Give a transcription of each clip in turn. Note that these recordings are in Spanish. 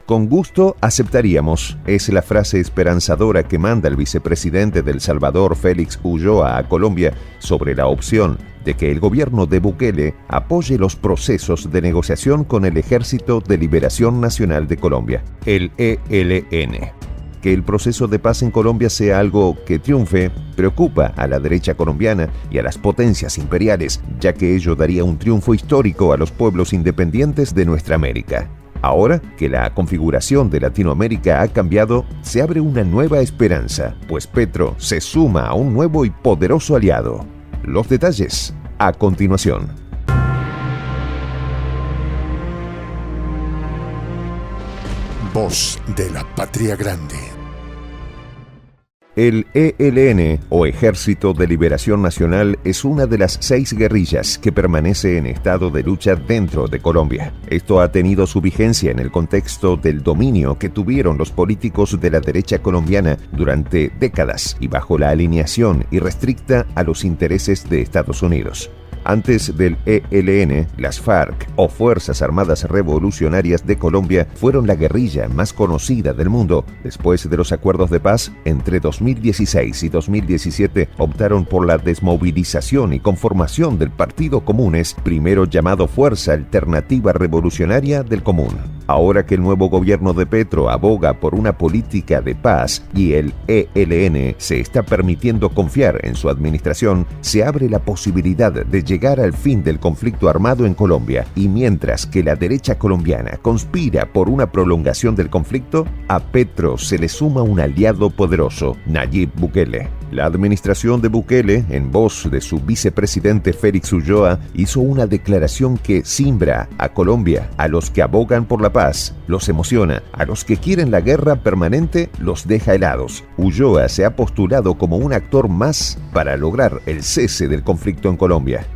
Con gusto aceptaríamos, es la frase esperanzadora que manda el vicepresidente de El Salvador, Félix Ulloa, a Colombia sobre la opción de que el gobierno de Bukele apoye los procesos de negociación con el Ejército de Liberación Nacional de Colombia, el ELN. Que el proceso de paz en Colombia sea algo que triunfe preocupa a la derecha colombiana y a las potencias imperiales, ya que ello daría un triunfo histórico a los pueblos independientes de nuestra América. Ahora que la configuración de Latinoamérica ha cambiado, se abre una nueva esperanza, pues Petro se suma a un nuevo y poderoso aliado. Los detalles a continuación. Voz de la Patria Grande. El ELN, o Ejército de Liberación Nacional, es una de las 6 guerrillas que permanece en estado de lucha dentro de Colombia. Esto ha tenido su vigencia en el contexto del dominio que tuvieron los políticos de la derecha colombiana durante décadas y bajo la alineación irrestricta a los intereses de Estados Unidos. Antes del ELN, las FARC, o Fuerzas Armadas Revolucionarias de Colombia, fueron la guerrilla más conocida del mundo. Después de los acuerdos de paz, entre 2016 y 2017, optaron por la desmovilización y conformación del Partido Comunes, primero llamado Fuerza Alternativa Revolucionaria del Común. Ahora que el nuevo gobierno de Petro aboga por una política de paz y el ELN se está permitiendo confiar en su administración, se abre la posibilidad de llegar al fin del conflicto armado en Colombia, y mientras que la derecha colombiana conspira por una prolongación del conflicto, a Petro se le suma un aliado poderoso, Nayib Bukele. La administración de Bukele, en voz de su vicepresidente Félix Ulloa, hizo una declaración que simbra a Colombia. A los que abogan por la paz, los emociona. A los que quieren la guerra permanente, los deja helados. Ulloa se ha postulado como un actor más para lograr el cese del conflicto en Colombia.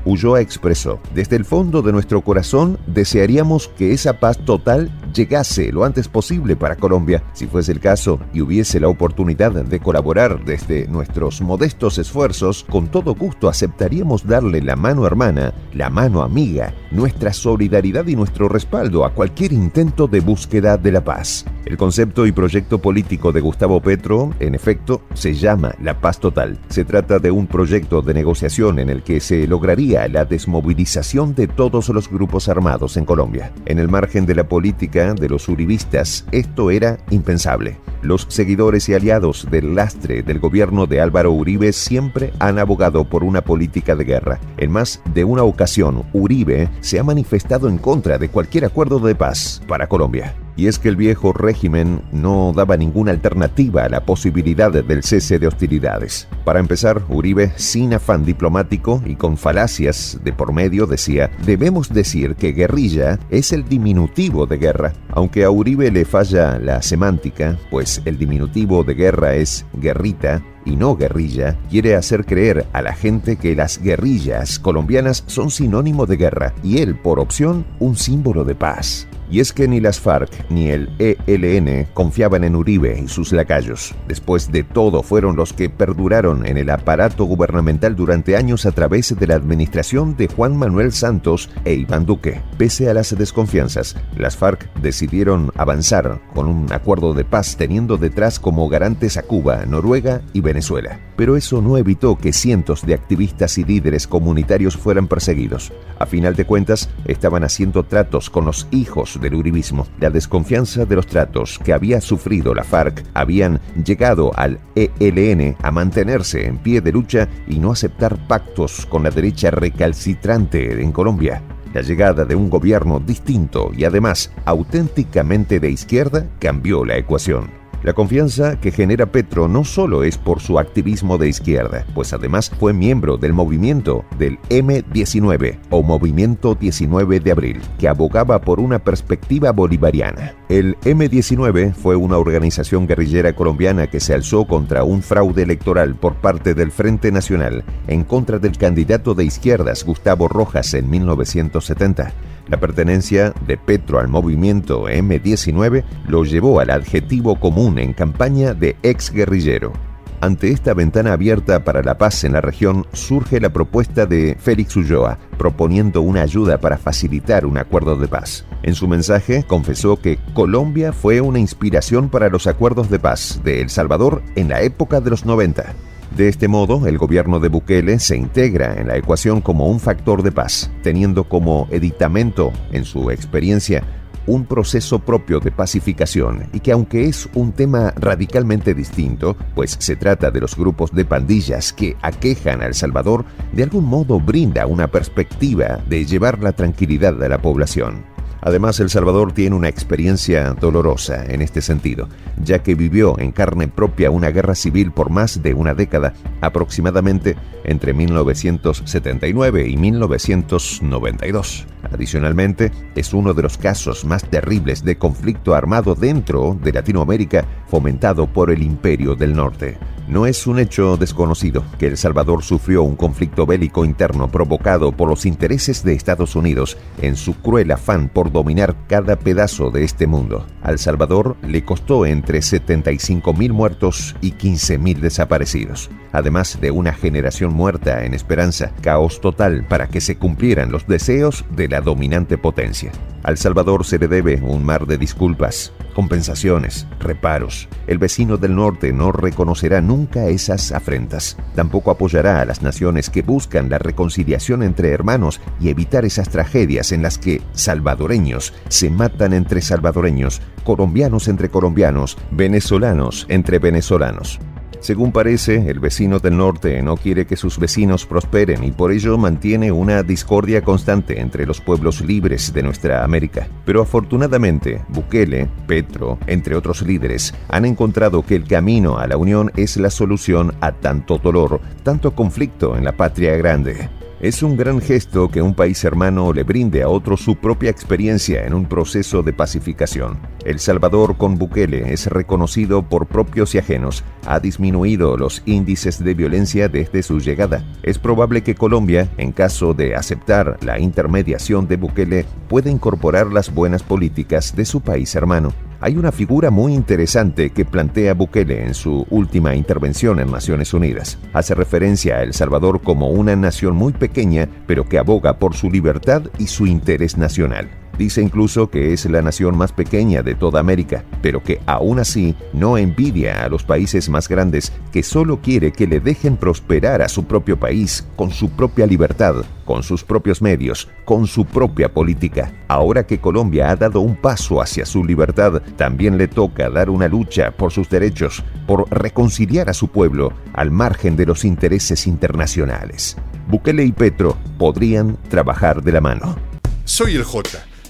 Ulloa expresó: desde el fondo de nuestro corazón desearíamos que esa paz total llegase lo antes posible para Colombia. Si fuese el caso y hubiese la oportunidad de colaborar desde nuestros modestos esfuerzos, con todo gusto aceptaríamos darle la mano hermana, la mano amiga, nuestra solidaridad y nuestro respaldo a cualquier intento de búsqueda de la paz. El concepto y proyecto político de Gustavo Petro, en efecto, se llama la paz total. Se trata de un proyecto de negociación en el que se lograría la desmovilización de todos los grupos armados en Colombia. En el margen de la política de los uribistas, esto era impensable. Los seguidores y aliados del lastre del gobierno de Álvaro Uribe siempre han abogado por una política de guerra. En más de una ocasión, Uribe se ha manifestado en contra de cualquier acuerdo de paz para Colombia. Y es que el viejo régimen no daba ninguna alternativa a la posibilidad del cese de hostilidades. Para empezar, Uribe, sin afán diplomático y con falacias de por medio, decía: debemos decir que guerrilla es el diminutivo de guerra. Aunque a Uribe le falla la semántica, pues el diminutivo de guerra es guerrita y no guerrilla, quiere hacer creer a la gente que las guerrillas colombianas son sinónimo de guerra y él, por opción, un símbolo de paz. Y es que ni las FARC ni el ELN confiaban en Uribe y sus lacayos. Después de todo, fueron los que perduraron en el aparato gubernamental durante años a través de la administración de Juan Manuel Santos e Iván Duque. Pese a las desconfianzas, las FARC decidieron avanzar con un acuerdo de paz teniendo detrás como garantes a Cuba, Noruega y Venezuela. Pero eso no evitó que cientos de activistas y líderes comunitarios fueran perseguidos. A final de cuentas, estaban haciendo tratos con los hijos del uribismo. La desconfianza de los tratos que había sufrido la FARC habían llegado al ELN a mantenerse en pie de lucha y no aceptar pactos con la derecha recalcitrante en Colombia. La llegada de un gobierno distinto y además auténticamente de izquierda cambió la ecuación. La confianza que genera Petro no solo es por su activismo de izquierda, pues además fue miembro del movimiento del M19 o Movimiento 19 de Abril, que abogaba por una perspectiva bolivariana. El M19 fue una organización guerrillera colombiana que se alzó contra un fraude electoral por parte del Frente Nacional en contra del candidato de izquierdas Gustavo Rojas en 1970. La pertenencia de Petro al movimiento M19 lo llevó al adjetivo común en campaña de exguerrillero. Ante esta ventana abierta para la paz en la región, surge la propuesta de Félix Ulloa, proponiendo una ayuda para facilitar un acuerdo de paz. En su mensaje, confesó que Colombia fue una inspiración para los acuerdos de paz de El Salvador en la época de los 90. De este modo, el gobierno de Bukele se integra en la ecuación como un factor de paz, teniendo como editamento, en su experiencia, un proceso propio de pacificación y que, aunque es un tema radicalmente distinto, pues se trata de los grupos de pandillas que aquejan a El Salvador, de algún modo brinda una perspectiva de llevar la tranquilidad a la población. Además, El Salvador tiene una experiencia dolorosa en este sentido, ya que vivió en carne propia una guerra civil por más de una década, aproximadamente entre 1979 y 1992. Adicionalmente, es uno de los casos más terribles de conflicto armado dentro de Latinoamérica fomentado por el Imperio del Norte. No es un hecho desconocido que El Salvador sufrió un conflicto bélico interno provocado por los intereses de Estados Unidos en su cruel afán por dominar cada pedazo de este mundo. A El Salvador le costó entre 75.000 muertos y 15.000 desaparecidos, además de una generación muerta en esperanza, caos total para que se cumplieran los deseos de la dominante potencia. A El Salvador se le debe un mar de disculpas, compensaciones, reparos. El vecino del norte no reconocerá nunca esas afrentas. Tampoco apoyará a las naciones que buscan la reconciliación entre hermanos y evitar esas tragedias en las que salvadoreños se matan entre salvadoreños, colombianos entre colombianos, venezolanos entre venezolanos. Según parece, el vecino del norte no quiere que sus vecinos prosperen y por ello mantiene una discordia constante entre los pueblos libres de nuestra América. Pero afortunadamente, Bukele, Petro, entre otros líderes, han encontrado que el camino a la unión es la solución a tanto dolor, tanto conflicto en la patria grande. Es un gran gesto que un país hermano le brinde a otro su propia experiencia en un proceso de pacificación. El Salvador con Bukele es reconocido por propios y ajenos. Ha disminuido los índices de violencia desde su llegada. Es probable que Colombia, en caso de aceptar la intermediación de Bukele, pueda incorporar las buenas políticas de su país hermano. Hay una figura muy interesante que plantea Bukele en su última intervención en Naciones Unidas. Hace referencia a El Salvador como una nación muy pequeña, pero que aboga por su libertad y su interés nacional. Dice incluso que es la nación más pequeña de toda América, pero que aún así no envidia a los países más grandes, que solo quiere que le dejen prosperar a su propio país, con su propia libertad, con sus propios medios, con su propia política. Ahora que Colombia ha dado un paso hacia su libertad, también le toca dar una lucha por sus derechos, por reconciliar a su pueblo al margen de los intereses internacionales. Bukele y Petro podrían trabajar de la mano. Soy el J.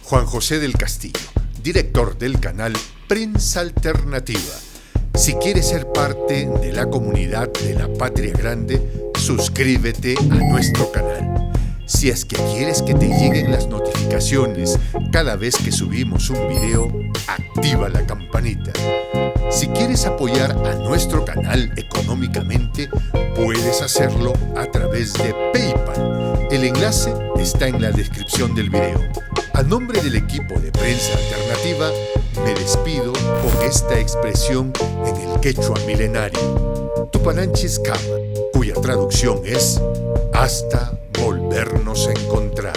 Juan José del Castillo, director del canal Prensa Alternativa. Si quieres ser parte de la comunidad de la Patria Grande, suscríbete a nuestro canal. Si es que quieres que te lleguen las notificaciones cada vez que subimos un video, activa la campanita. Si quieres apoyar a nuestro canal económicamente, puedes hacerlo a través de PayPal. El enlace está en la descripción del video. A nombre del equipo de Prensa Alternativa, me despido con esta expresión en el quechua milenario, Tupananchis Kama, cuya traducción es hasta volvernos a encontrar.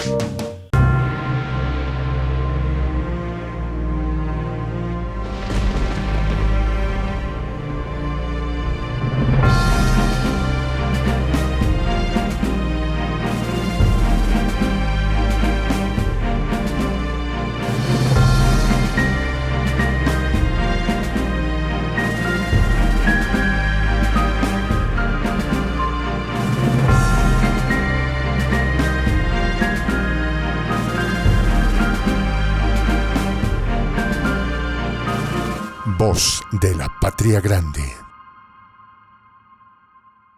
Voz de la Patria Grande.